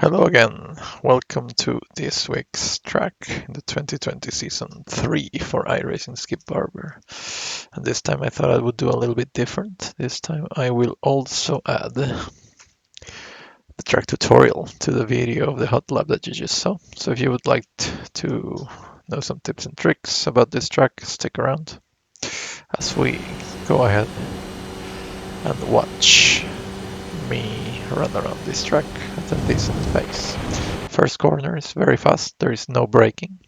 Hello again. Welcome to this week's track in the 2020 season 3 for iRacing Skip Barber. And this time I thought I would do a little bit different. This time I will also add the track tutorial to the video of the hot lap that you just saw. So if you would like to know some tips and tricks about this track, stick around as we go ahead and watch me run around this track at a decent pace. First corner is very fast, there is no braking,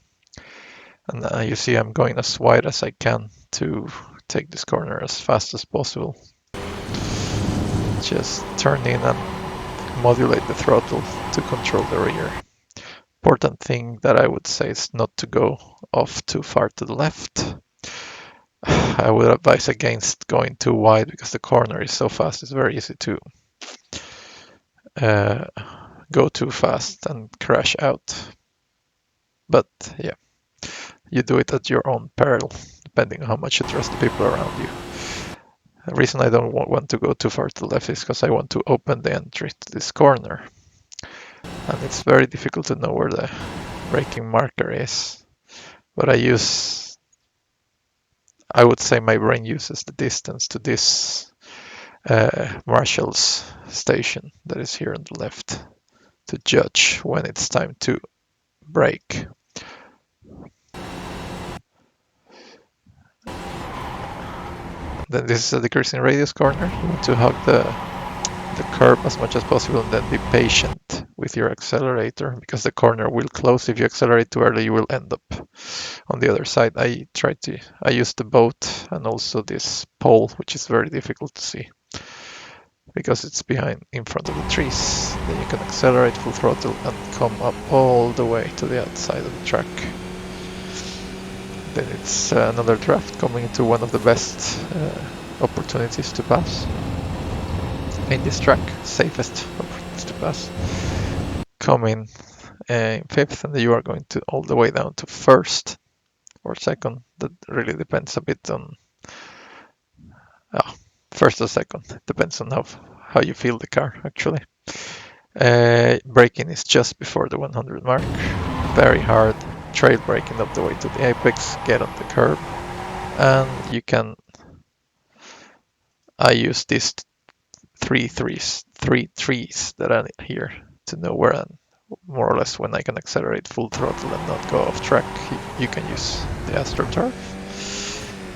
and you see I'm going as wide as I can to take this corner as fast as possible. Just turn in and modulate the throttle to control the rear. Important thing that I would say is not to go off too far to the left. I would advise against going too wide because the corner is so fast, it's very easy to go too fast and crash out. But yeah, you do it at your own peril, depending on how much you trust the people around you. The reason I don't want to go too far to the left is because I want to open the entry to this corner. And it's very difficult to know where the braking marker is. But I would say my brain uses the distance to this Marshall's station that is here on the left to judge when it's time to brake. Then this is a decreasing radius corner. You want to hug the curb as much as possible and then be patient with your accelerator because the corner will close. If you accelerate too early, you will end up on the other side. I use the boat and also this pole, which is very difficult to see because it's in front of the trees. Then you can accelerate full throttle and come up all the way to the outside of the track. Then it's another draft coming into one of the best opportunities to pass in this track, safest opportunities to pass. Come in fifth, and you are going to all the way down to first or second. That really depends a bit on first or second. It depends on how you feel the car actually. Braking is just before the 100 mark. Very hard. Trail braking up the way to the apex, get on the curb, and you can. I use these three trees that are here to know where I'm more or less when I can accelerate full throttle and not go off track. You can use the AstroTurf.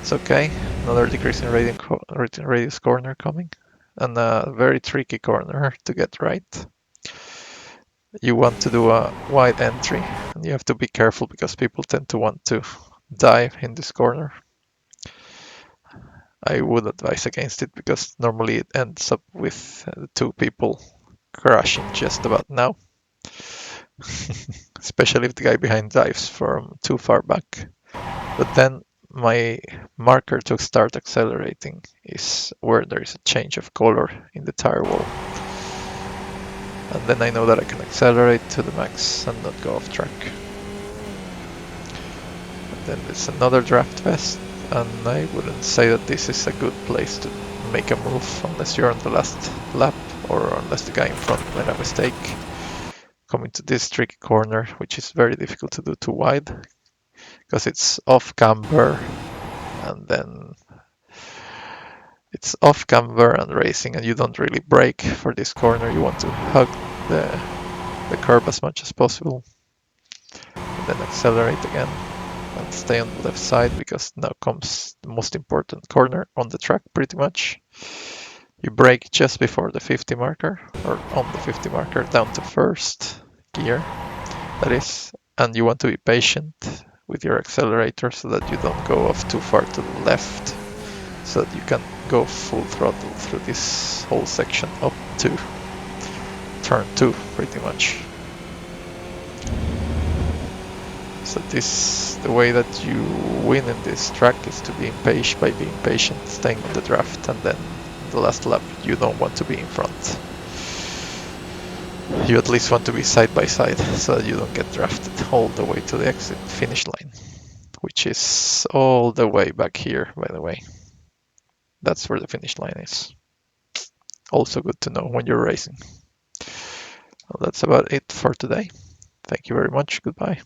It's okay. Another decreasing radius corner coming, and a very tricky corner to get right. You want to do a wide entry, and you have to be careful because people tend to want to dive in this corner. I would advise against it because normally it ends up with two people crashing just about now. Especially if the guy behind dives from too far back. But then my marker to start accelerating is where there is a change of color in the tire wall. And then I know that I can accelerate to the max and not go off track. And then there's another draft vest, and I wouldn't say that this is a good place to make a move unless you're on the last lap or unless the guy in front made a mistake. Coming to this tricky corner, which is very difficult to do too wide because it's off camber, and then it's off camber and racing, and you don't really brake for this corner. You want to hug the curb as much as possible, and then accelerate again and stay on the left side because now comes the most important corner on the track pretty much. You brake just before the 50 marker, or on the 50 marker down to first gear, that is, and you want to be patient with your accelerator so that you don't go off too far to the left, so that you can go full throttle through this whole section up to turn 2 pretty much. So the way that you win in this track is to be impatient by being patient, staying on the draft, and then the last lap you don't want to be in front. You at least want to be side by side so that you don't get drafted all the way to the exit finish line, which is all the way back here, by the way. That's where the finish line is. Also good to know when you're racing. Well, that's about it for today. Thank you very much. Goodbye.